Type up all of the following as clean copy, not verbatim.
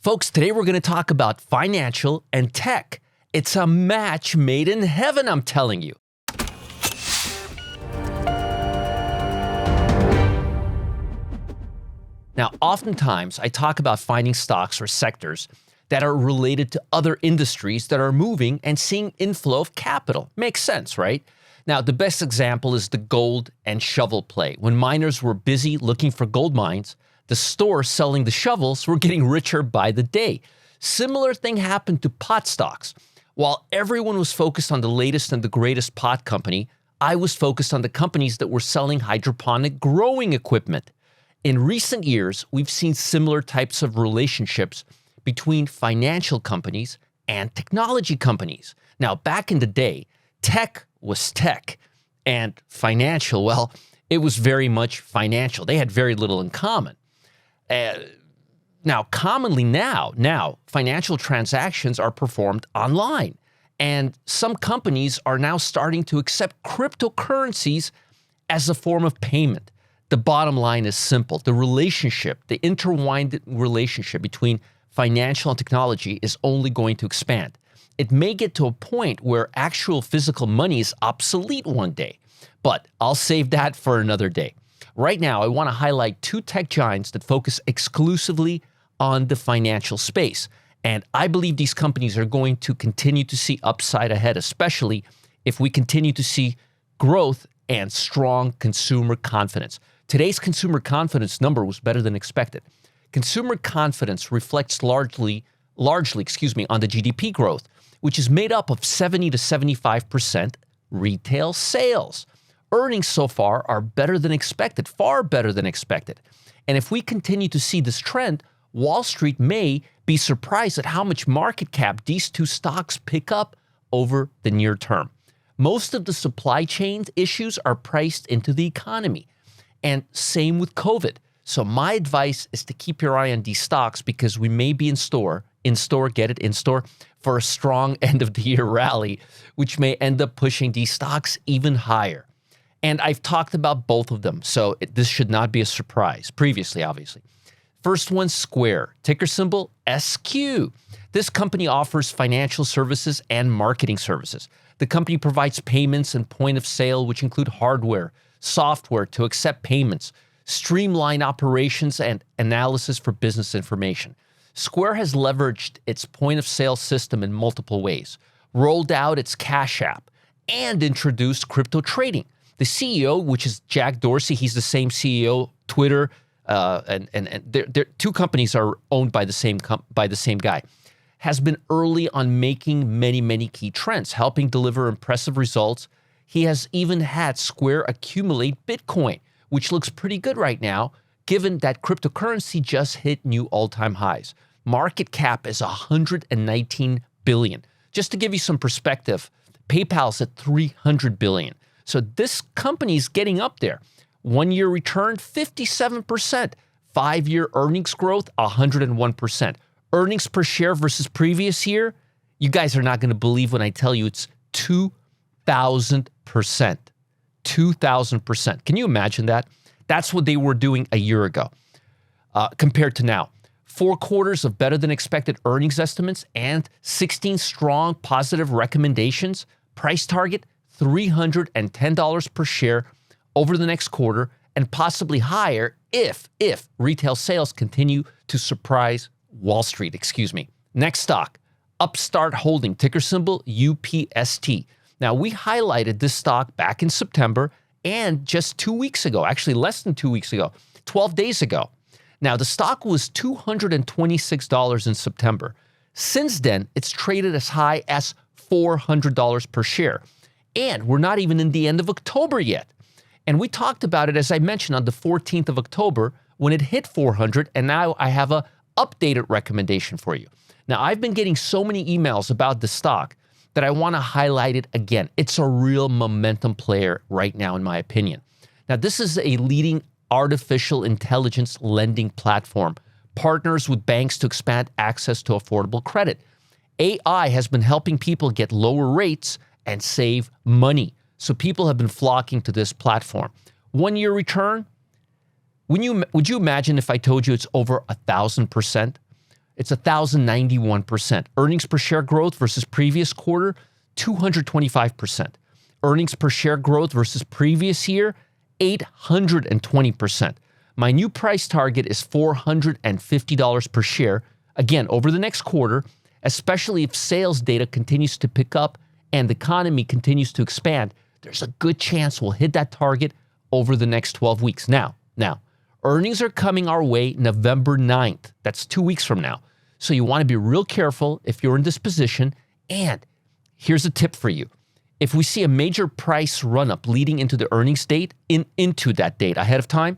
Folks, today we're going to talk about financial and tech. It's a match made in heaven, I'm telling you. Now, oftentimes I talk about finding stocks or sectors that are related to other industries that are moving and seeing inflow of capital. Makes sense, right? Now, the best example is the gold and shovel play. When miners were busy looking for gold mines, the stores selling the shovels were getting richer by the day. Similar thing happened to pot stocks. While everyone was focused on the latest and the greatest pot company, I was focused on the companies that were selling hydroponic growing equipment. In recent years, we've seen similar types of relationships between financial companies and technology companies. Now, back in the day, tech was tech, and financial, well, it was very much financial. They had very little in common. Commonly now, financial transactions are performed online, and some companies are now starting to accept cryptocurrencies as a form of payment. The bottom line is simple. The intertwined relationship between financial and technology is only going to expand. It may get to a point where actual physical money is obsolete one day, but I'll save that for another day. Right now, I want to highlight two tech giants that focus exclusively on the financial space. And I believe these companies are going to continue to see upside ahead, especially if we continue to see growth and strong consumer confidence. Today's consumer confidence number was better than expected. Consumer confidence reflects largely on the GDP growth, which is made up of 70 to 75% retail sales. Earnings so far are better than expected, far better than expected. And if we continue to see this trend, Wall Street may be surprised at how much market cap these two stocks pick up over the near term. Most of the supply chain issues are priced into the economy. And same with COVID. So my advice is to keep your eye on these stocks because we may be in store, for a strong end of the year rally, which may end up pushing these stocks even higher. And I've talked about both of them, so this should not be a surprise. Previously, obviously. First one, Square, ticker symbol SQ. This company offers financial services and marketing services. The company provides payments and point of sale, which include hardware, software to accept payments, streamline operations, and analysis for business information. Square has leveraged its point of sale system in multiple ways, rolled out its Cash App, and introduced crypto trading. The CEO, which is Jack Dorsey, he's the same CEO, Twitter, and their two companies are owned by the same guy, has been early on making many key trends, helping deliver impressive results. He has even had Square accumulate Bitcoin, which looks pretty good right now, given that cryptocurrency just hit new all-time highs. Market cap is $119 billion. Just to give you some perspective, PayPal's at $300 billion. So this company is getting up there. 1 year return, 57%. 5-year earnings growth, 101%. Earnings per share versus previous year, you guys are not going to believe when I tell you it's 2,000%. 2,000%. Can you imagine that? That's what they were doing a year ago compared to now. 4 quarters of better than expected earnings estimates and 16 strong positive recommendations. Price target, $310 per share over the next quarter and possibly higher if retail sales continue to surprise Wall Street. Next stock, Upstart Holding, ticker symbol UPST. Now, we highlighted this stock back in September and just 2 weeks ago, actually less than 2 weeks ago, 12 days ago. Now, the stock was $226 in September. Since then, it's traded as high as $400 per share. And we're not even in the end of October yet. And we talked about it, as I mentioned, on the 14th of October when it hit 400, and now I have a updated recommendation for you. Now, I've been getting so many emails about the stock that I want to highlight it again. It's a real momentum player right now, in my opinion. Now, this is a leading artificial intelligence lending platform, partners with banks to expand access to affordable credit. AI has been helping people get lower rates and save money. So people have been flocking to this platform. 1 year return, would you imagine if I told you it's over 1,000%? It's 1,091%. Earnings per share growth versus previous quarter, 225%. Earnings per share growth versus previous year, 820%. My new price target is $450 per share, again, over the next quarter, especially if sales data continues to pick up and the economy continues to expand. There's a good chance we'll hit that target over the next 12 weeks. Now, earnings are coming our way November 9th. That's 2 weeks from now. So you want to be real careful if you're in this position. And here's a tip for you. If we see a major price run-up leading into the earnings date, into that date ahead of time,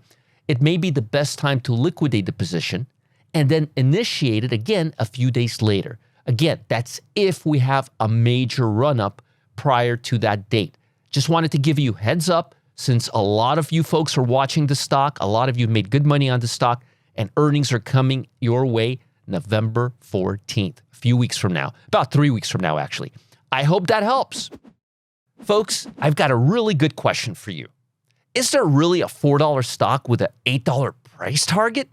it may be the best time to liquidate the position and then initiate it again a few days later. Again, that's if we have a major run-up prior to that date. Just wanted to give you heads up, since a lot of you folks are watching the stock, a lot of you made good money on the stock, and earnings are coming your way November 14th, a few weeks from now, about 3 weeks from now, actually. I hope that helps. Folks, I've got a really good question for you. Is there really a $4 stock with an $8 price target?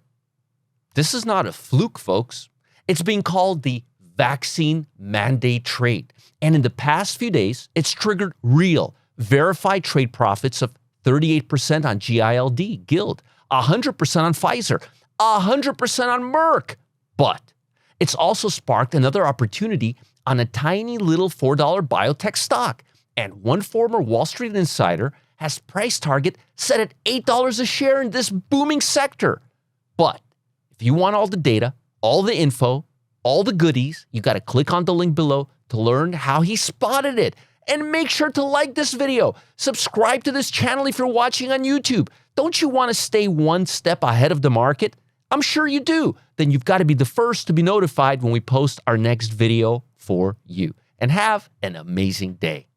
This is not a fluke, folks. It's being called the vaccine mandate trade. And in the past few days, it's triggered real, verified trade profits of 38% on Gilead, 100% on Pfizer, 100% on Merck. But it's also sparked another opportunity on a tiny little $4 biotech stock. And one former Wall Street insider has price target set at $8 a share in this booming sector. But if you want all the data, all the info, all the goodies, you got to click on the link below to learn how he spotted it. And make sure to like this video. Subscribe to this channel if you're watching on YouTube. Don't you want to stay one step ahead of the market? I'm sure you do. Then you've got to be the first to be notified when we post our next video for you. And have an amazing day.